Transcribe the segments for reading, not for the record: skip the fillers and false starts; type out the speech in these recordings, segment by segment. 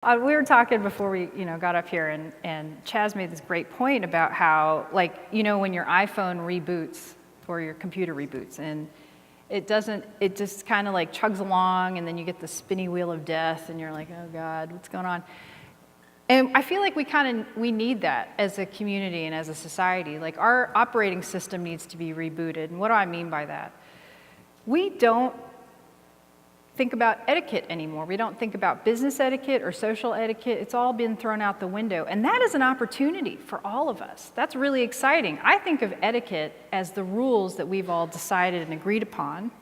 We were talking before we, got up here, and Chaz made this great point about how, when your iPhone reboots or your computer reboots, and it just kind of chugs along, and then you get the spinny wheel of death, and you're like, oh God, what's going on? And I feel like we need that as a community and as a society. Like, our operating system needs to be rebooted. And what do I mean by that? We don't think about etiquette anymore. We don't think about business etiquette or social etiquette. It's all been thrown out the window. And that is an opportunity for all of us. That's really exciting. I think of etiquette as the rules that we've all decided and agreed upon.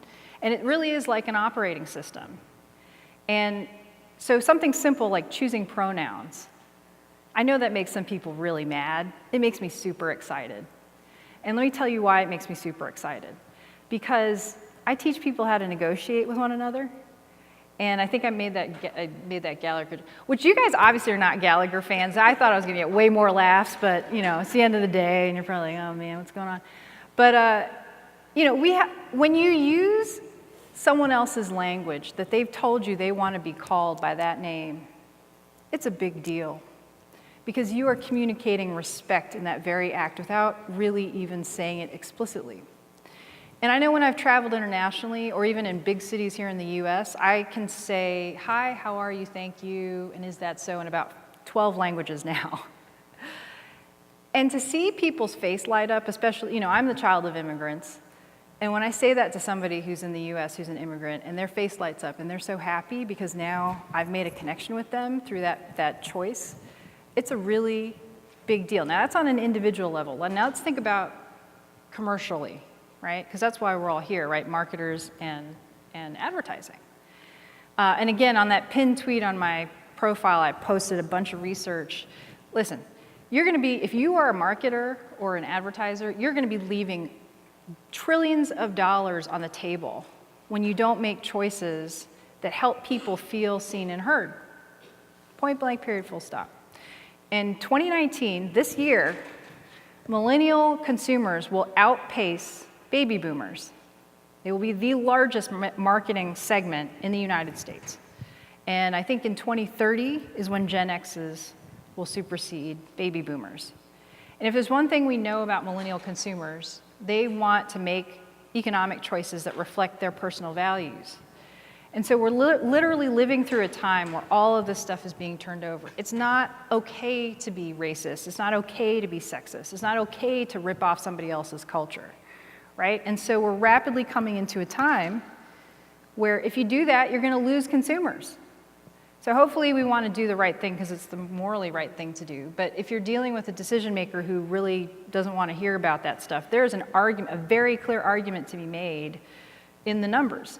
And it really is like an operating system. And so something simple like choosing pronouns. I know that makes some people really mad. It makes me super excited. And let me tell you why it makes me super excited. Because I teach people how to negotiate with one another. And I think I made that Gallagher, which you guys obviously are not Gallagher fans. I thought I was going to get way more laughs, but it's the end of the day, and you're probably like, oh man, what's going on? But when you use someone else's language that they've told you they want to be called by that name, it's a big deal, because you are communicating respect in that very act without really even saying it explicitly. And I know when I've traveled internationally, or even in big cities here in the US, I can say, hi, how are you, thank you, and is that so, in about 12 languages now. And to see people's face light up, especially, I'm the child of immigrants, and when I say that to somebody who's in the US, who's an immigrant, and their face lights up, and they're so happy because now I've made a connection with them through that choice, it's a really big deal. Now, that's on an individual level. Now let's think about commercially. Right? Because that's why we're all here, right? Marketers and advertising. And again, on that pinned tweet on my profile, I posted a bunch of research. Listen, if you are a marketer or an advertiser, you're going to be leaving trillions of dollars on the table when you don't make choices that help people feel seen and heard. Point blank, period, full stop. In 2019, this year, millennial consumers will outpace baby boomers. They will be the largest marketing segment in the United States. And I think in 2030 is when Gen X's will supersede baby boomers. And if there's one thing we know about millennial consumers, they want to make economic choices that reflect their personal values. And so we're literally living through a time where all of this stuff is being turned over. It's not okay to be racist. It's not okay to be sexist. It's not okay to rip off somebody else's culture. Right? And so we're rapidly coming into a time where if you do that, you're going to lose consumers. So hopefully we want to do the right thing because it's the morally right thing to do. But if you're dealing with a decision maker who really doesn't want to hear about that stuff, there's an argument, a very clear argument to be made in the numbers.